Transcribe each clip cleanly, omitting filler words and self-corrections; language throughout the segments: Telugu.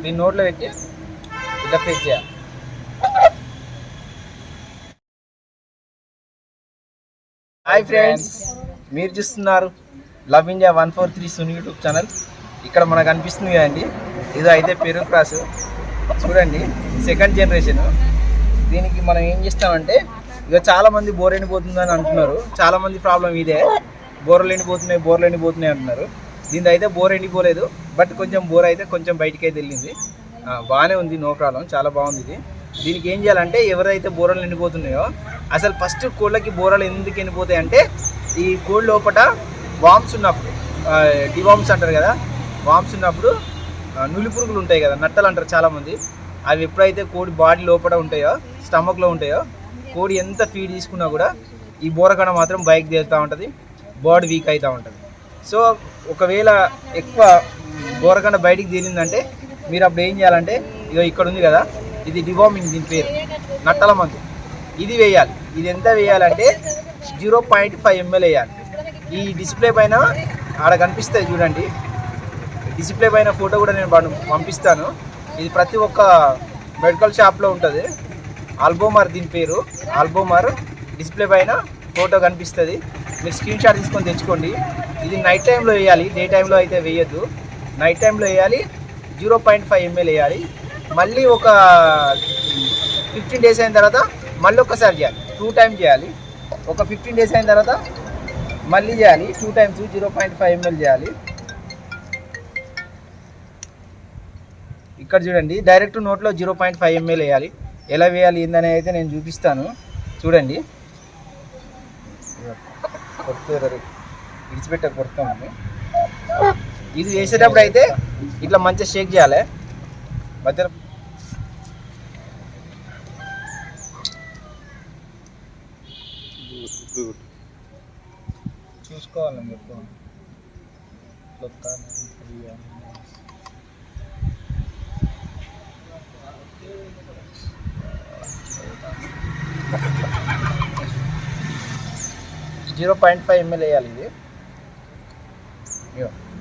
దీన్ని నోట్లో పెట్టి ఇట్లా ప్రెస్ చేయాలి. హాయ్ ఫ్రెండ్స్, మీరు చూస్తున్నారు లవ్ ఇండియా 143 సుని యూట్యూబ్ ఛానల్. ఇక్కడ మనకు అనిపిస్తుంది కదండి, ఇది అయితే పెరుగు క్రాస్ చూడండి, సెకండ్ జనరేషన్. దీనికి మనం ఏం చేస్తామంటే, ఇక చాలామంది బోర్ ఎండిపోతుందని అంటున్నారు. చాలామంది ప్రాబ్లం ఇదే, బోర్లు ఎండిపోతున్నాయి అంటున్నారు. దీని అయితే బోర్ ఎండిపోలేదు, బట్ కొంచెం బోర్ అయితే కొంచెం బయటికి అయితే వెళ్ళింది. బాగానే ఉంది, నో ప్రాబ్లం, చాలా బాగుంది ఇది. దీనికి ఏం చేయాలంటే, ఎవరైతే బోరలు ఎండిపోతున్నాయో, అసలు ఫస్ట్ కోళ్ళకి బోరలు ఎందుకు ఎండిపోతాయి అంటే, ఈ కోళ్ళ లోపల వామ్స్ ఉన్నప్పుడు, డివామ్స్ అంటారు కదా, వామ్స్ ఉన్నప్పుడు నులి పురుగులు ఉంటాయి కదా, నట్టలు అంటారు చాలామంది. అవి ఎప్పుడైతే కోడి బాడీ లోపల ఉంటాయో, స్టమక్లో ఉంటాయో, కోడి ఎంత ఫీడ్ తీసుకున్నా కూడా ఈ బోరకణ మాత్రం బయటకు తేలుతూ ఉంటుంది, బాడీ వీక్ అవుతూ ఉంటుంది. సో ఒకవేళ ఎక్కువ బోరకణ బయటికి తేలిందంటే మీరు అప్పుడు ఏం చేయాలంటే, ఇక ఇక్కడ ఉంది కదా, ఇది డివామింగ్, దీని పేరు నట్టల మందు. ఇది వేయాలి. ఇది ఎంత వేయాలంటే 0.5 ml వేయాలి. ఈ డిస్ప్లే పైన ఆడ కనిపిస్తుంది చూడండి, డిస్ప్లే పైన ఫోటో కూడా నేను పంపిస్తాను. ఇది ప్రతి ఒక్క మెడికల్ షాప్లో ఉంటుంది. ఆల్బోమర్ దీని పేరు, ఆల్బోమర్. డిస్ప్లే పైన ఫోటో కనిపిస్తుంది, మీరు స్క్రీన్ షాట్ తీసుకొని తెచ్చుకోండి. ఇది నైట్ టైంలో వేయాలి, డే టైంలో అయితే వేయద్దు. నైట్ టైంలో వేయాలి, 0.5 ml వేయాలి. మళ్ళీ ఒక 15 days అయిన తర్వాత మళ్ళీ ఒకసారి చేయాలి, 2 times చేయాలి. ఒక 15 days అయిన తర్వాత మళ్ళీ చేయాలి, 2 times 0.5 ml చేయాలి. ఇక్కడ చూడండి, డైరెక్ట్ నోట్లో 0.5 ml వేయాలి. ఎలా వేయాలి ఏందని అయితే నేను చూపిస్తాను చూడండి. విడిచిపెట్టాక కొడతామండి. ఇది వేసేటప్పుడు అయితే ఇట్లా మంచిగా షేక్ చేయాలి. మధ్య చూసుకోవాలి మీరు. 0.5 ml వేయాలి.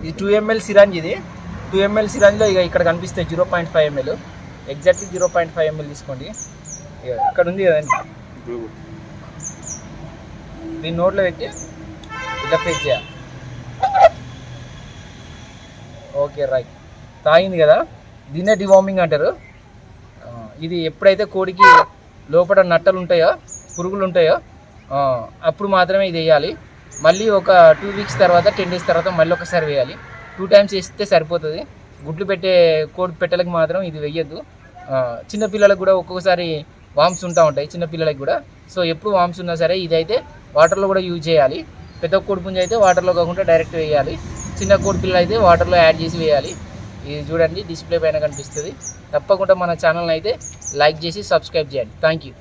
ఇది 2 ml సిరంజ్. ఇది 2 ml సిరంజ్లో ఇక ఇక్కడ కనిపిస్తాయి 0.5 ml. ఎగ్జాక్ట్లీ 0.5 ml తీసుకోండి. ఇక్కడ ఉంది కదండి, దీన్ని నోట్లో పెట్టి ఇట్లా ప్రెస్ చేయాలి. Okay, right. తాగింది కదా, దీన్నే డివార్మింగ్ అంటారు. ఇది ఎప్పుడైతే కోడికి లోపల నట్టలు ఉంటాయో, పురుగులు ఉంటాయో, అప్పుడు మాత్రమే ఇది వేయాలి. మళ్ళీ ఒక 2 weeks తర్వాత, 10 days తర్వాత మళ్ళీ ఒకసారి వేయాలి. 2 times వేస్తే సరిపోతుంది. గుడ్లు పెట్టే కోడి పెట్టెలకు మాత్రం ఇది వేయద్దు. చిన్నపిల్లలకు కూడా ఒక్కొక్కసారి వామ్స్ ఉంటాయి, చిన్నపిల్లలకి కూడా. సో ఎప్పుడు వామ్స్ ఉన్నా సరే ఇదైతే వాటర్లో కూడా యూజ్ చేయాలి. పెద్ద కోడి పుంజ అయితే వాటర్లో కాకుండా డైరెక్ట్ వేయాలి. చిన్న కోడి పిల్లలు అయితే వాటర్లో యాడ్ చేసి వేయాలి. ఇది చూడండి, డిస్ప్లే పైన కనిపిస్తుంది. తప్పకుండా మన ఛానల్ని అయితే లైక్ చేసి సబ్స్క్రైబ్ చేయండి. Thank you.